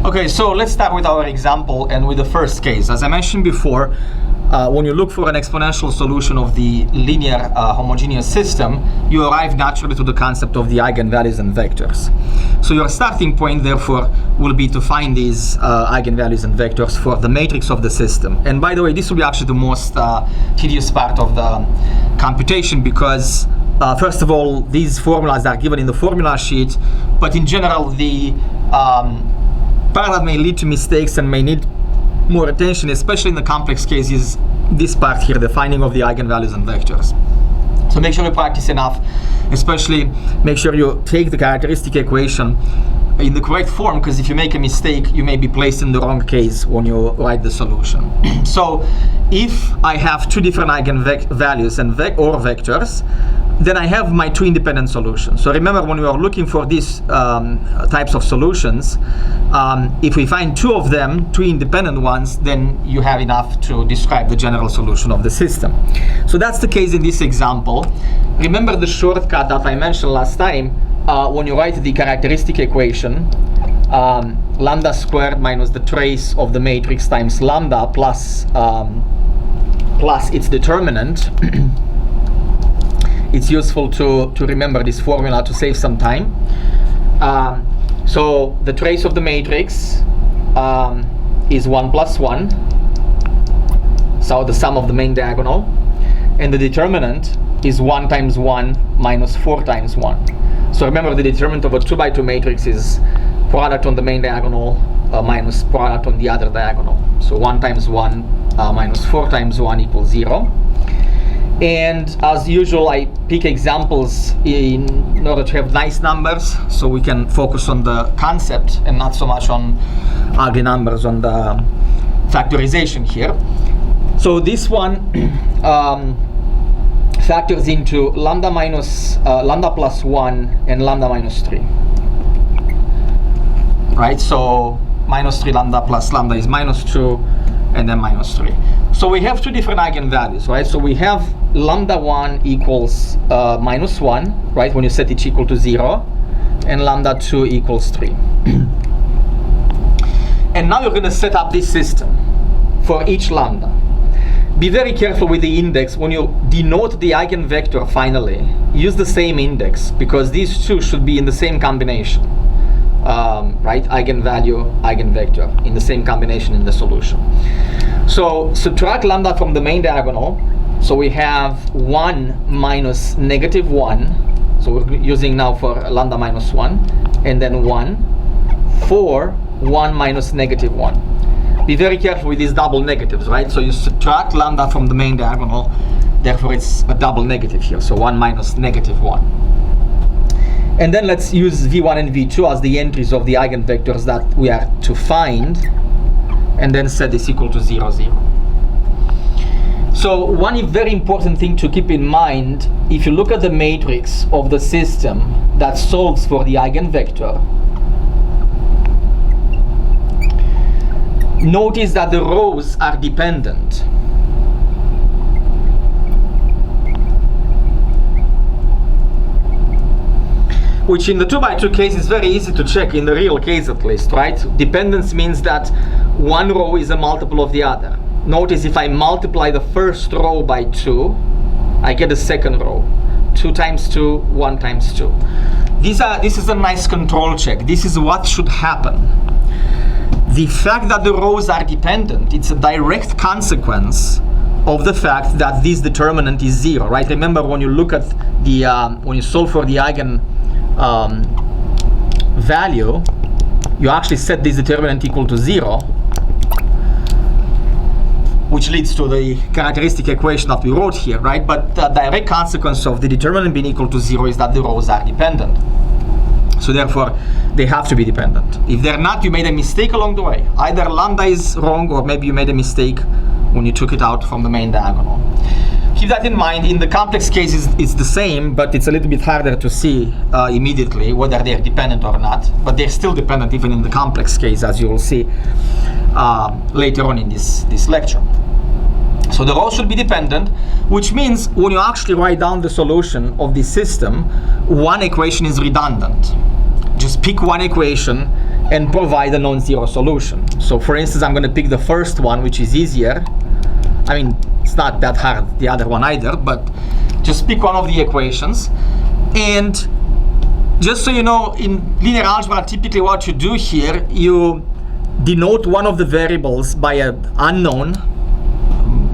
Okay, so let's start with our example and with the first case. As I mentioned before, when you look for an exponential solution of the linear homogeneous system, you arrive naturally to the concept of the eigenvalues and vectors. So your starting point, therefore, will be to find these eigenvalues and vectors for the matrix of the system. And by the way, this will be actually the most tedious part of the computation because first of all, these formulas are given in the formula sheet, but in general, the part that may lead to mistakes and may need more attention, especially in the complex cases, this part here, the finding of the eigenvalues and vectors. So make sure you practice enough, especially make sure you take the characteristic equation in the correct form, because if you make a mistake, you may be placed in the wrong case when you write the solution. So if I have two different eigenvalues and or vectors, then I have my two independent solutions. So remember, when we are looking for these types of solutions, if we find two of them, two independent ones, then you have enough to describe the general solution of the system. So that's the case in this example. Remember the shortcut that I mentioned last time. When you write the characteristic equation, lambda squared minus the trace of the matrix times lambda plus its determinant. It's useful to remember this formula to save some time. So the trace of the matrix is 1 plus 1, so the sum of the main diagonal, and the determinant is 1 times 1 minus 4 times 1. So remember, the determinant of a 2 by 2 matrix is product on the main diagonal minus product on the other diagonal. So 1 times 1 minus 4 times 1 equals 0. And as usual, I pick examples in order to have nice numbers, so we can focus on the concept and not so much on ugly numbers on the factorization here. So this one factors into lambda minus lambda plus 1 and lambda minus 3. Right, so minus 3 lambda plus lambda is minus 2, and then minus 3. So we have two different eigenvalues, right? So we have lambda 1 equals minus 1, right, when you set it equal to 0, and lambda 2 equals 3. And now you're going to set up this system for each lambda. Be very careful with the index. When you denote the eigenvector finally, use the same index, because these two should be in the same combination. Right, eigenvalue, eigenvector, in the same combination in the solution. So subtract lambda from the main diagonal. So we have 1 minus negative 1. So we're using now for lambda minus 1. And then 1 for 1 minus negative 1. Be very careful with these double negatives, right? So you subtract lambda from the main diagonal. Therefore, it's a double negative here. So 1 minus negative 1. And then let's use V1 and V2 as the entries of the eigenvectors that we are to find, and then set this equal to 0, 0. So one very important thing to keep in mind, if you look at the matrix of the system that solves for the eigenvector, notice that the rows are dependent. Which in the 2 by 2 case is very easy to check, in the real case at least, right? Dependence means that one row is a multiple of the other. Notice if I multiply the first row by 2, I get a second row. 2 times 2, 1 times 2. This is a nice control check. This is what should happen. The fact that the rows are dependent, it's a direct consequence of the fact that this determinant is 0, right? Remember, when you look at the, when you solve for the eigen value, you actually set this determinant equal to 0, which leads to the characteristic equation that we wrote here, right? But the direct consequence of the determinant being equal to 0 is that the rows are dependent. So therefore, they have to be dependent. If they're not, you made a mistake along the way. Either lambda is wrong, or maybe you made a mistake when you took it out from the main diagonal. Keep that in mind. In the complex cases, it's the same, but it's a little bit harder to see immediately whether they're dependent or not. But they're still dependent even in the complex case, as you will see later on in this lecture. So the rows should be dependent, which means when you actually write down the solution of this system, one equation is redundant. Just pick one equation and provide a non-zero solution. So for instance, I'm going to pick the first one, which is easier. I mean, it's not that hard, the other one either, but just pick one of the equations. And just so you know, in linear algebra, typically what you do here, you denote one of the variables by an unknown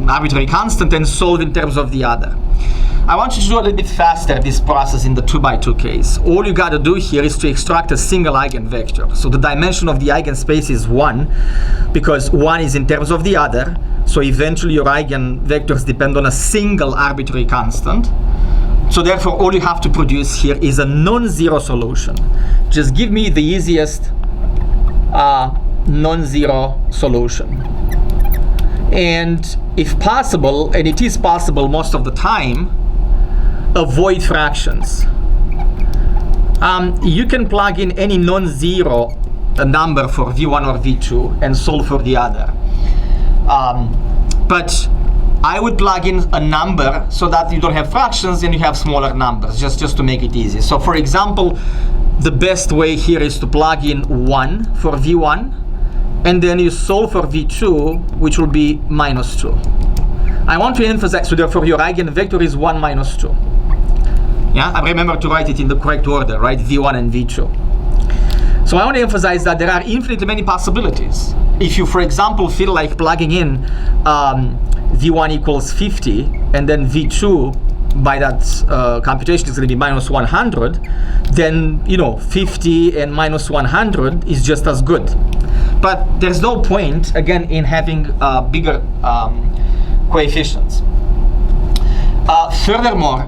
arbitrary constant and solve in terms of the other. I want you to do a little bit faster this process in the 2x2 case. All you got to do here is to extract a single eigenvector. So the dimension of the eigenspace is 1, because 1 is in terms of the other. So eventually your eigenvectors depend on a single arbitrary constant. So therefore all you have to produce here is a non-zero solution. Just give me the easiest non-zero solution. And if possible, and it is possible most of the time, avoid fractions. You can plug in any non-zero number for V1 or V2 and solve for the other. But I would plug in a number so that you don't have fractions and you have smaller numbers, just to make it easy. So for example, the best way here is to plug in 1 for V1, and then you solve for V2, which will be -2. I want to emphasize, so therefore your eigenvector is 1 minus 2. Yeah, I remember to write it in the correct order, right? V1 and V2. So I want to emphasize that there are infinitely many possibilities. If you, for example, feel like plugging in V1 equals 50, and then V2 by that computation is going to be -100, then 50 and -100 is just as good. But there's no point, again, in having bigger coefficients. Furthermore,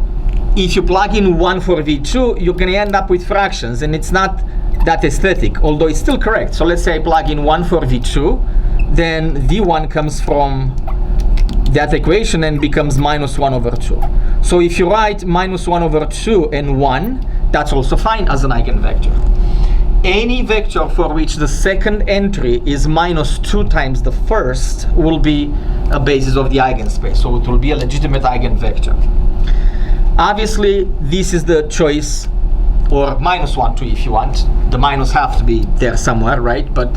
if you plug in 1 for V2, you're going to end up with fractions, and it's not that aesthetic, although it's still correct. So let's say I plug in 1 for V2, then V1 comes from that equation and becomes -1/2. So if you write -1/2 and 1, that's also fine as an eigenvector. Any vector for which the second entry is -2 times the first will be a basis of the eigenspace. So it will be a legitimate eigenvector. Obviously, this is the choice, or -1, 2 if you want. The minus have to be there somewhere, right? But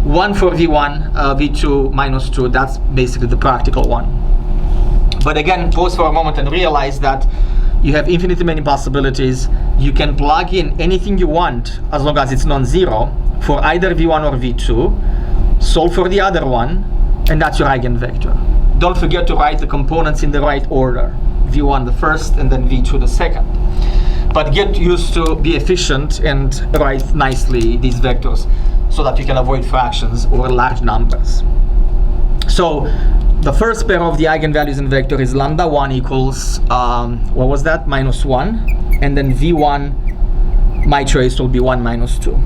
1 for V1, V2, -2, that's basically the practical one. But again, pause for a moment and realize that you have infinitely many possibilities. You can plug in anything you want as long as it's non-zero for either V1 or V2, solve for the other one, and that's your eigenvector. Don't forget to write the components in the right order. V1 the first and then V2 the second. But get used to be efficient and write nicely these vectors so that you can avoid fractions or large numbers. So the first pair of the eigenvalues in vector is lambda 1 equals, what was that? -1. And then V1, my choice will be 1 minus 2.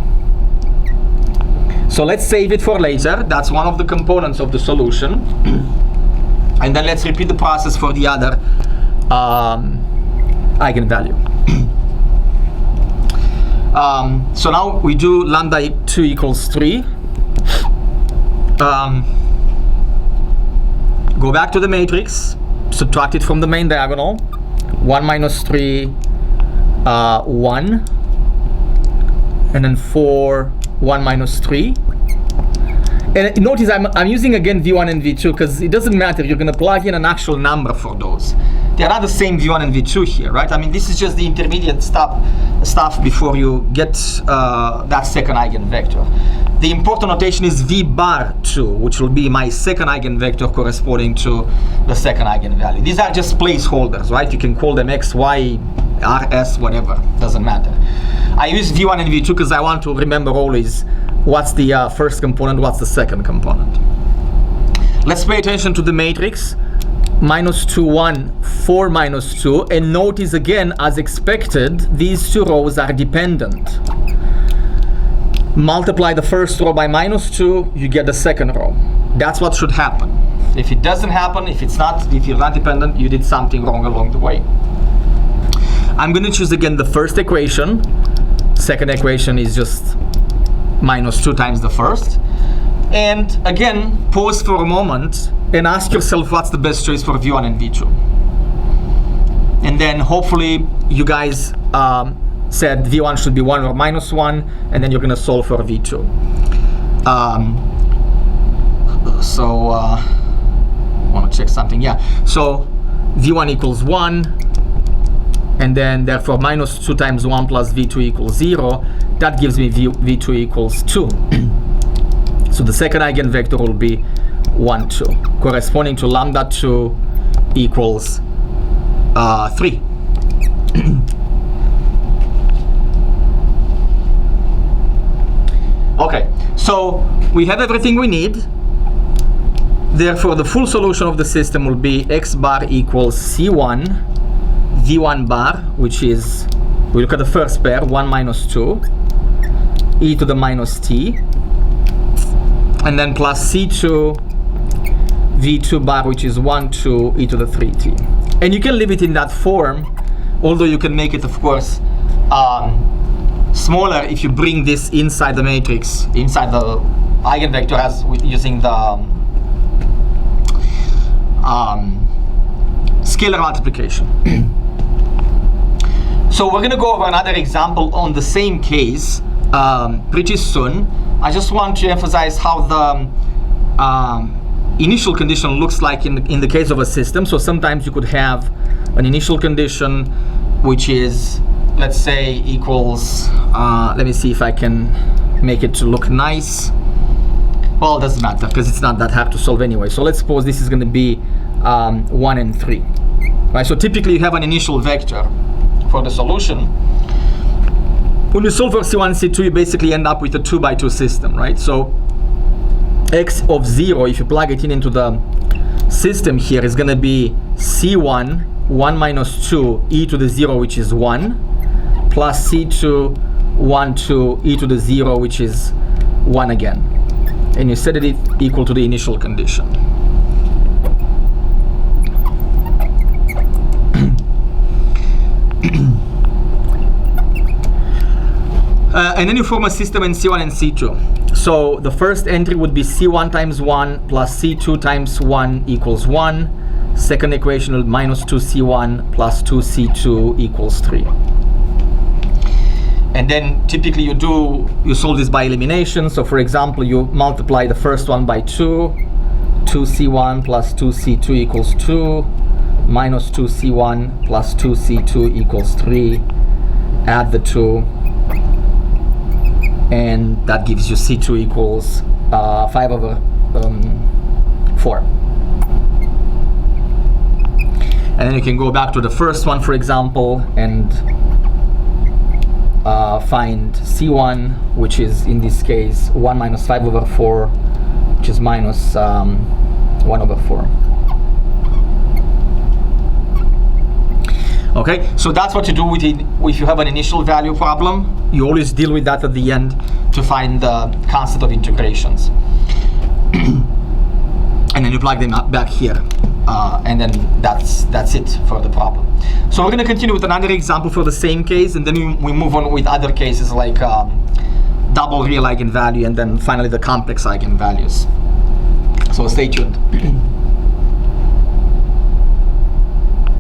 So let's save it for later. That's one of the components of the solution. And then let's repeat the process for the other eigenvalue. So now we do lambda 2 equals 3. Go back to the matrix, subtract it from the main diagonal. 1 minus 3, 1. And then 4, 1 minus 3. And notice I'm using again V1 and V2 because it doesn't matter. You're going to plug in an actual number for those. They are not the same V1 and V2 here, right? I mean, this is just the intermediate stuff before you get that second eigenvector. The important notation is V bar 2, which will be my second eigenvector corresponding to the second eigenvalue. These are just placeholders, right? You can call them X, Y, R, S, whatever. Doesn't matter. I use V1 and V2 because I want to remember always what's the first component, what's the second component. Let's pay attention to the matrix. -2, 1, 4, -2. And notice again, as expected, these two rows are dependent. Multiply the first row by -2, you get the second row. That's what should happen. If it doesn't happen, if you're not dependent, you did something wrong along the way. I'm going to choose again the first equation. Second equation is just -2 times the first. And again, pause for a moment and ask yourself what's the best choice for V1 and V2. And then hopefully you guys said v1 should be 1 or minus 1, and then you're going to solve for v2. I want to check something. Yeah, so v1 equals 1, and then therefore minus 2 times 1 plus v2 equals 0. That gives me v2 equals 2. So the second eigenvector will be 1, 2, corresponding to lambda 2 equals 3. Okay, so we have everything we need. Therefore, the full solution of the system will be x bar equals c1 v1 bar, which is, we look at the first pair, 1 minus 2, e to the minus t, and then plus c2 v2 bar, which is 1, 2, e to the 3t. And you can leave it in that form, although you can make it, of course, smaller if you bring this inside the matrix, inside the eigenvector, as using the scalar multiplication. So we're going to go over another example on the same case pretty soon. I just want to emphasize how the initial condition looks like in the case of a system. So sometimes you could have an initial condition which is, let's say, equals, let me see if I can make it to look nice. Well, it doesn't matter because it's not that hard to solve anyway. So let's suppose this is going to be 1 and 3. Right? So typically you have an initial vector for the solution. When you solve for C1, C2, you basically end up with a 2 by 2 system, right? So x of 0, if you plug it into the system here, is going to be C1, 1 minus 2, e to the 0, which is 1, plus C2, 1, 2, e to the 0, which is 1 again. And you set it equal to the initial condition. And then you form a system in C1 and C2. So the first entry would be C1 times 1 plus C2 times 1 equals 1. Second equation will minus 2C1 plus 2C2 equals 3. And then typically you solve this by elimination. So for example, you multiply the first one by 2. 2C1 plus 2C2 equals 2. Minus 2C1 plus 2C2 equals 3. Add the 2. And that gives you C2 equals 5 over 4. And then you can go back to the first one, for example, and find C1, which is in this case 1 minus 5 over 4, which is minus 1 over 4. Okay, so that's what you do with it. If you have an initial value problem, you always deal with that at the end to find the constant of integrations. And then you plug them up back here, and then that's it for the problem. So we're going to continue with another example for the same case, and then we move on with other cases like double real eigenvalue, and then finally the complex eigenvalues. So stay tuned.